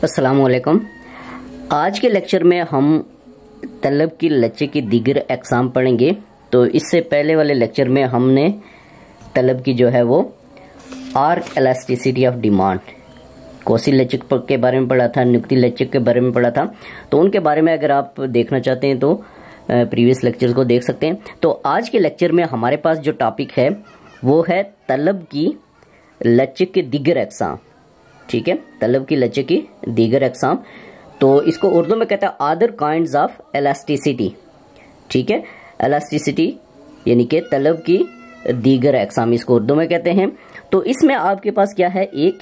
अस्सलामुअलैकुम। आज के लेक्चर में हम तलब की लच्चे की दीगर अक़साम पढ़ेंगे। तो इससे पहले वाले लेक्चर में हमने तलब की जो है वो arc elasticity of demand, Kosi लचक के बारे में पढ़ा था, नुक्ती लचक के बारे में पढ़ा था। तो उनके बारे में अगर आप देखना चाहते हैं तो प्रीवियस लेक्चर को देख सकते हैं। तो आज के लेक्चर में हमारे पास जो टॉपिक है वो है तलब की लचक के दीगर अक़साम। ठीक है, तलब की लचक की दीगर अक़साम, तो इसको उर्दू में कहता है अदर काइंड्स ऑफ इलास्टिसिटी। ठीक है, इलास्टिसिटी यानी कि तलब की दीगर अक़साम, इसको उर्दू में कहते हैं। तो इसमें आपके पास क्या है, एक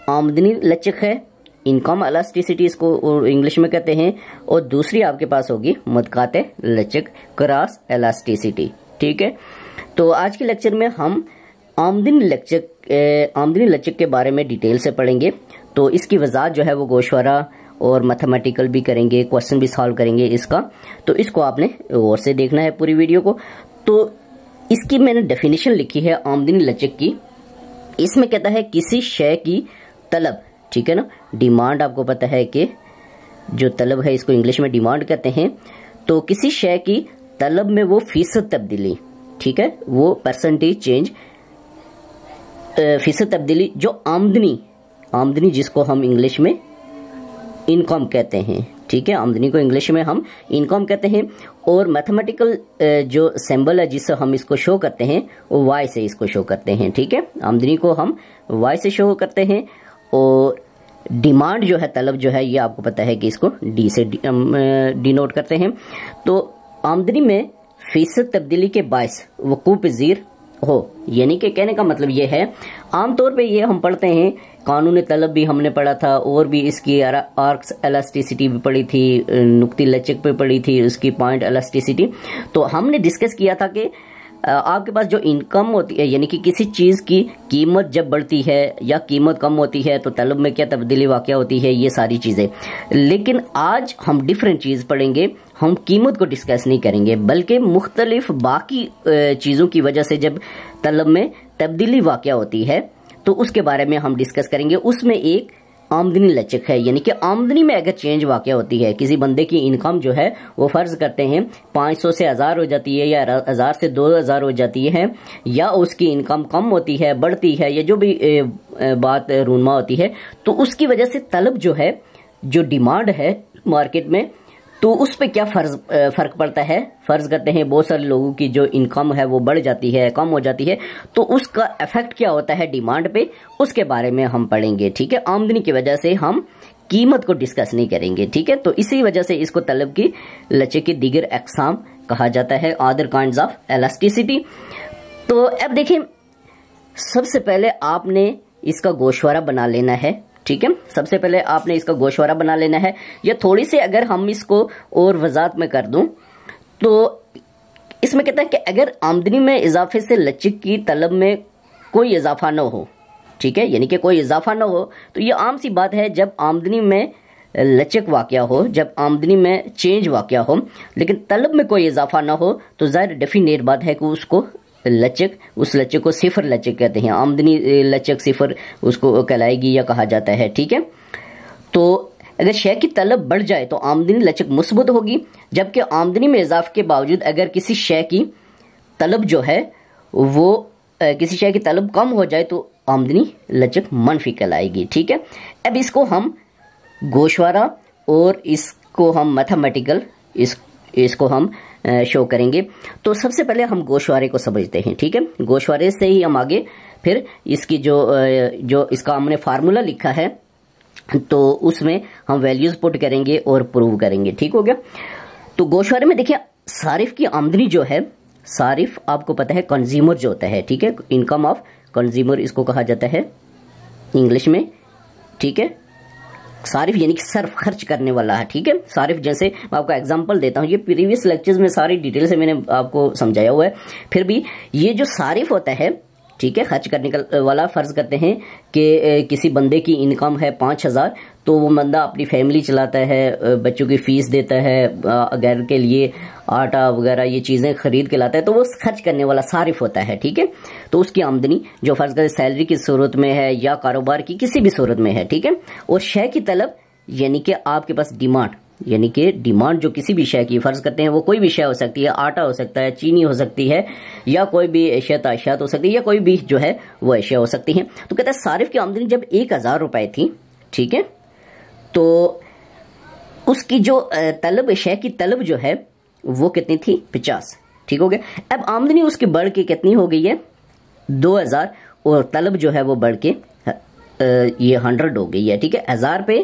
आमदनी लचक है, इनकम इलास्टिसिटी इसको इंग्लिश में कहते हैं, और दूसरी आपके पास होगी मुतक़ाते लचक, क्रॉस इलास्टिसिटी। ठीक है, तो आज के लेक्चर में हम आमदनी लचक के बारे में डिटेल से पढ़ेंगे। तो इसकी वजाहत जो है वो गोशवारा और मैथमेटिकल भी करेंगे, क्वेश्चन भी सॉल्व करेंगे इसका। तो इसको आपने गौर से देखना है पूरी वीडियो को। तो इसकी मैंने डेफिनेशन लिखी है आमदनी लचक की। इसमें कहता है किसी शय की तलब, ठीक है ना, डिमांड। आपको पता है कि जो तलब है इसको इंग्लिश में डिमांड कहते हैं। तो किसी शय की तलब में वो फीसद तब्दीली, ठीक है, वो परसेंटेज चेंज, फीसद तब्दीली जो आमदनी जिसको हम इंग्लिश में इनकम कहते हैं। ठीक है, आमदनी को इंग्लिश में हम इनकम कहते हैं। और मैथमेटिकल जो सिंबल है जिससे हम इसको शो करते हैं वो वाई से इसको शो करते हैं। ठीक है, आमदनी को हम वाई से शो करते हैं। और डिमांड जो है, तलब जो है, ये आपको पता है कि इसको डी से डिनोट करते हैं। तो आमदनी में फीसद तब्दीली के बायस वकूफ़ पज़ीर हो, यानी कि कहने का मतलब ये है, आमतौर पे ये हम पढ़ते हैं, कानून तलब भी हमने पढ़ा था, और भी इसकी आर्क्स इलास्टिसिटी भी पढ़ी थी, नुक्ती लचक पे पढ़ी थी, उसकी पॉइंट इलास्टिसिटी। तो हमने डिस्कस किया था कि आपके पास जो इनकम होती है, यानी कि किसी चीज़ की कीमत जब बढ़ती है या कीमत कम होती है तो तलब में क्या तब्दीली वाक़या होती है, ये सारी चीज़ें। लेकिन आज हम डिफरेंट चीज़ पढ़ेंगे, हम कीमत को डिस्कस नहीं करेंगे, बल्कि मुख्तलिफ बाकी चीज़ों की वजह से जब तलब में तब्दीली वाक़या होती है तो उसके बारे में हम डिस्कस करेंगे। उसमें एक आमदनी लचक है, यानी कि आमदनी में अगर चेंज वाक़या होती है, किसी बंदे की इनकम जो है वो फ़र्ज़ करते हैं 500 से 1000 हो जाती है, या 1000 से 2000 हो जाती है, या उसकी इनकम कम होती है, बढ़ती है, या जो भी बात रूनमा होती है, तो उसकी वजह से तलब जो है, जो डिमांड है मार्केट में, तो उस पर क्या फ़र्क पड़ता है। फ़र्ज़ करते हैं बहुत सारे लोगों की जो इनकम है वो बढ़ जाती है, कम हो जाती है, तो उसका इफेक्ट क्या होता है डिमांड पे, उसके बारे में हम पढ़ेंगे। ठीक है, आमदनी की वजह से हम कीमत को डिस्कस नहीं करेंगे। ठीक है, तो इसी वजह से इसको तलब की लचक की दीगर अक़साम कहा जाता है, अदर काइंड्स ऑफ इलास्टिसिटी। तो अब देखिए, सबसे पहले आपने इसका गोशवारा बना लेना है। ठीक है, सबसे पहले आपने इसका गोशवारा बना लेना है। या थोड़ी सी अगर हम इसको और वजाहत में कर दूं तो इसमें कहता है कि अगर आमदनी में इजाफे से लचक की तलब में कोई इजाफा न हो, ठीक है, यानी कि कोई इजाफा न हो, तो ये आम सी बात है। जब आमदनी में लचक वाक़या हो, जब आमदनी में चेंज वाक़या हो, लेकिन तलब में कोई इजाफा न हो, तो ज़ाहिर डेफिनेट बात है कि उसको लचक, उस लचक को सिफर लचक कहते हैं। आमदनी लचक सिफर उसको कहलाएगी या कहा जाता है। ठीक है, तो अगर शय की तलब बढ़ जाए तो आमदनी लचक मुस्बत होगी, जबकि आमदनी में इजाफे के बावजूद अगर किसी शय की तलब जो है वो किसी शय की तलब कम हो जाए तो आमदनी लचक मनफी कहलाएगी। ठीक है, अब इसको हम गोशवारा और इसको हम मैथमेटिकल इसको हम शो करेंगे। तो सबसे पहले हम गोशवारे को समझते हैं। ठीक है, गोशवारे से ही हम आगे फिर इसकी जो इसका हमने फार्मूला लिखा है तो उसमें हम वैल्यूज पुट करेंगे और प्रूव करेंगे। ठीक हो गया। तो गोशवारे में देखिए, सारिफ की आमदनी जो है, सारिफ आपको पता है कंज्यूमर जो होता है, ठीक है, इनकम ऑफ कंज्यूमर इसको कहा जाता है इंग्लिश में। ठीक है, सारिफ यानी कि सर्फ, खर्च करने वाला है। ठीक है, सारिफ, जैसे मैं आपको एग्जांपल देता हूँ, ये प्रीवियस लेक्चर्स में सारी डिटेल से मैंने आपको समझाया हुआ है, फिर भी ये जो सारिफ होता है, ठीक है, खर्च करने वाला, फर्ज करते हैं कि किसी बंदे की इनकम है 5000, तो वो बंदा अपनी फैमिली चलाता है, बच्चों की फीस देता है, घर के लिए आटा वगैरह ये चीज़ें खरीद के लाता है, तो वो खर्च करने वाला सारिफ होता है। ठीक है, तो उसकी आमदनी जो फर्ज करें सैलरी की सूरत में है या कारोबार की किसी भी सूरत में है, ठीक है, और शय की तलब यानी कि आपके पास डिमांड, यानी कि डिमांड जो किसी भी शय की, फर्ज करते हैं वो कोई भी शय हो सकती है, आटा हो सकता है, चीनी हो सकती है, या कोई भी अशियत हो सकती है, या कोई भी जो है वो अशिया हो सकती है। तो कहते हैं सारिफ की आमदनी जब 1000 रुपए थी, ठीक है, तो उसकी जो तलब, शय की तलब जो है वो कितनी थी, 50, ठीक हो गया। अब आमदनी उसकी बढ़ के कितनी हो गई है, 2000, और तलब जो है वो बढ़ के ये 100 हो गई है, ठीक है। 1000 पे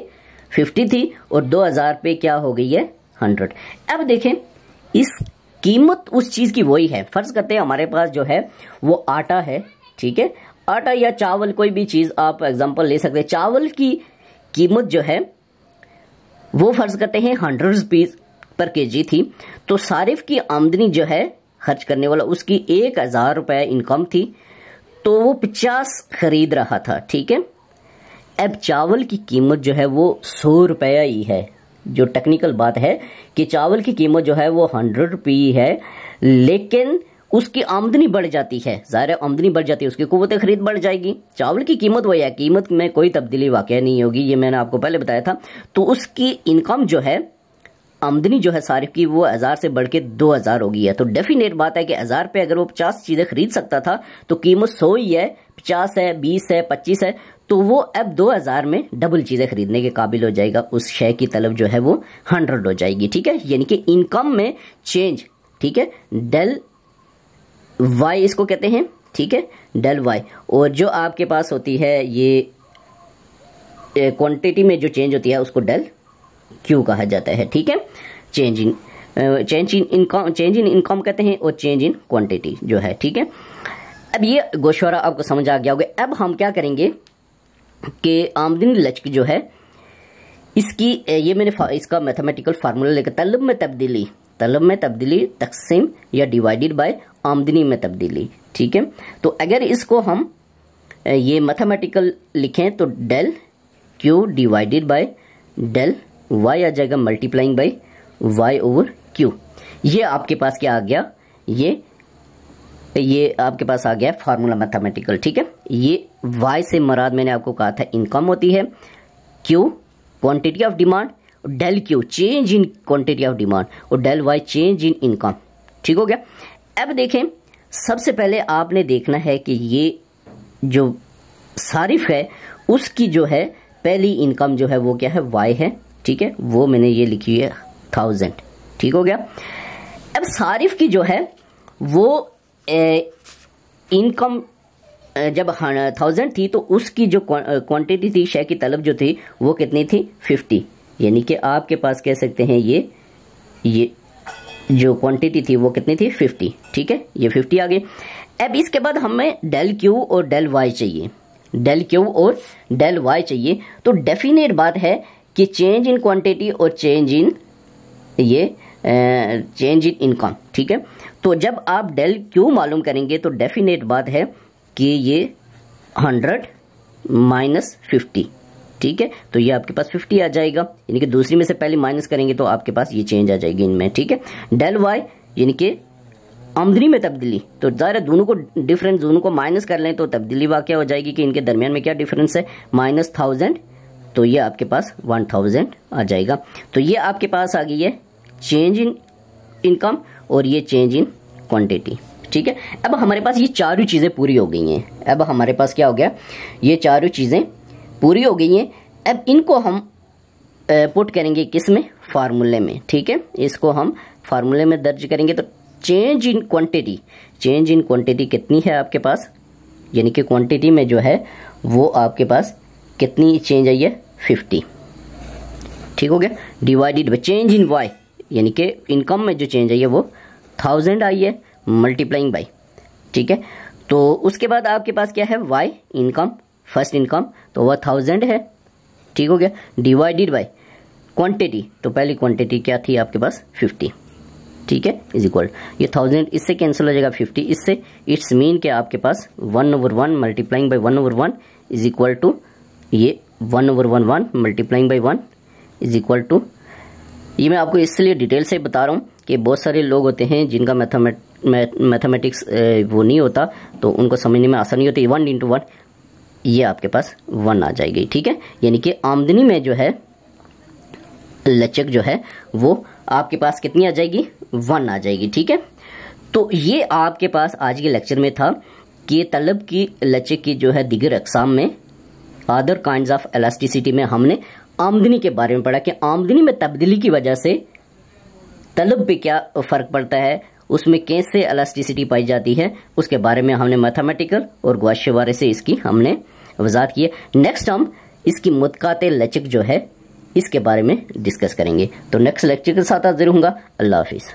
50 थी और 2000 पे क्या हो गई है, 100। अब देखें इस कीमत उस चीज की वही है, फर्ज करते हैं हमारे पास जो है वो आटा है, ठीक है, आटा या चावल, कोई भी चीज आप एग्जांपल ले सकते हैं। चावल की कीमत जो है वो फर्ज करते हैं 100 रुपीज पर केजी थी, तो सारिफ की आमदनी जो है खर्च करने वाला, उसकी 1000 रुपए इनकम थी, तो वो 50 खरीद रहा था, ठीक है। अब चावल की कीमत जो है वो 100 रुपया ही है। जो टेक्निकल बात है कि चावल की कीमत जो है वो 100 रुपये है, लेकिन उसकी आमदनी बढ़ जाती है, ज़ाहिर आमदनी बढ़ जाती है, उसकी कुव्वत खरीद बढ़ जाएगी। चावल की कीमत वही है, कीमत में कोई तब्दीली वाकई नहीं होगी, ये मैंने आपको पहले बताया था। तो उसकी इनकम जो है, आमदनी जो है सारिफ की, वो 1000 से बढ़ के 2000 हो गई है। तो डेफिनेट बात है कि 1000 पे अगर वो 50 चीजें खरीद सकता था तो कीमत 100 ही है, 50 है, 20 है, 25 है, तो वो अब 2000 में डबल चीजें खरीदने के काबिल हो जाएगा। उस शय की तलब जो है वो 100 हो जाएगी, ठीक है। यानी कि इनकम में चेंज, ठीक है, डेल वाई इसको कहते हैं, ठीक है, डेल वाई। और जो आपके पास होती है ये क्वांटिटी में जो चेंज होती है उसको डेल क्यू कहा जाता है, ठीक है। चेंज इन इनकम कहते हैं, और चेंज इन क्वांटिटी जो है, ठीक है। अब ये गोशवारा आपको समझ आ गया होगा। अब हम क्या करेंगे कि आमदनी लचक जो है इसकी, ये मैंने इसका मैथमेटिकल फार्मूला लेकर, तलब में तब्दीली तकसीम या डिवाइडेड बाय आमदनी में तब्दीली, ठीक है। तो अगर इसको हम ये मैथमेटिकल लिखें तो del Q divided by del Y आ जाएगा, multiplying by Y over Q. ये आपके पास क्या आ गया, ये आपके पास आ गया फार्मूला मैथमेटिकल, ठीक है। ये वाई से मराद मैंने आपको कहा था इनकम होती है, Q quantity of demand, del Q change in quantity of demand, और del Y change in income, ठीक हो गया। अब देखें, सबसे पहले आपने देखना है कि ये जो सारिफ है उसकी जो है पहली इनकम जो है वो क्या है, वाई है, ठीक है, वो मैंने ये लिखी है 1000, ठीक हो गया। अब सारिफ की जो है वो इनकम जब 1000 थी तो उसकी जो क्वांटिटी थी, शय की तलब जो थी वो कितनी थी, 50। यानी कि आपके पास कह सकते हैं ये जो क्वांटिटी थी वो कितनी थी, 50, ठीक है, ये 50 आ गई। अब इसके बाद हमें डेल क्यू और डेल वाई चाहिए, डेल क्यू और डेल वाई चाहिए। तो डेफिनेट बात है कि चेंज इन क्वांटिटी और चेंज इन इनकम, ठीक है। तो जब आप डेल क्यू मालूम करेंगे तो डेफिनेट बात है कि ये 100 माइनस 50, ठीक है, तो ये आपके पास 50 आ जाएगा। यानी कि दूसरी में से पहले माइनस करेंगे तो आपके पास ये चेंज आ जाएगी इनमें, ठीक है। डेल वाई यानी कि आमदनी में तब्दीली, तो ज़ाहिर दोनों को डिफरेंस, दोनों को माइनस कर लें तो तब्दीली वाक़या हो जाएगी कि इनके दरमियान में क्या डिफरेंस है, माइनस 1000, तो ये आपके पास 1000 आ जाएगा। तो ये आपके पास आ गई है चेंज इन इनकम और ये चेंज इन क्वांटिटी, ठीक है। अब हमारे पास ये चारों चीज़ें पूरी हो गई हैं। अब हमारे पास क्या हो गया, ये चारों चीज़ें पूरी हो गई हैं। अब इनको हम पुट करेंगे किस में, फार्मूले में, ठीक है। इसको हम फार्मूले में दर्ज करेंगे तो चेंज इन क्वांटिटी कितनी है आपके पास, यानी कि क्वांटिटी में जो है वो आपके पास कितनी चेंज आई है, 50, ठीक हो गया। Divided by change in Y, यानी कि इनकम में जो चेंज आई है वो 1000 आई है, मल्टीप्लाइंग बाय, ठीक है। तो उसके बाद आपके पास क्या है, वाई इनकम, फर्स्ट इनकम, तो वह 1000 है, ठीक हो गया। डिवाइडेड बाय क्वांटिटी, तो पहली क्वांटिटी क्या थी आपके पास, 50, ठीक है, इज इक्वल, ये 1000 इससे कैंसिल हो जाएगा 50 इससे, इट्स मीन के आपके पास 1/1 multiplying by 1/1 is equal to ये 1/1 multiplying by 1 is equal to, ये मैं आपको इसलिए डिटेल से बता रहा हूँ कि बहुत सारे लोग होते हैं जिनका मैथमेटिक्स वो नहीं होता, तो उनको समझने में आसानी होती है। 1 × 1 ये आपके पास 1 आ जाएगी, ठीक है। यानी कि आमदनी में जो है लचक जो है वो आपके पास कितनी आ जाएगी, 1 आ जाएगी। ठीक है, तो ये आपके पास आज के लेक्चर में था कि तलब की लचक की जो है दीगर अकसाम में, अदर काइंड्स ऑफ इलास्टिसिटी में हमने आमदनी के बारे में पढ़ा कि आमदनी में तब्दीली की वजह से तलब पे क्या फ़र्क पड़ता है, उसमें कैसे इलास्टिसिटी पाई जाती है, उसके बारे में हमने मैथमेटिकल और गवाशवारे से इसकी हमने वजाहत की है। नेक्स्ट हम इसकी मुतकाते लचक जो है इसके बारे में डिस्कस करेंगे। तो नेक्स्ट लेक्चर के साथ हाजिर होऊंगा। अल्लाह हाफिज़।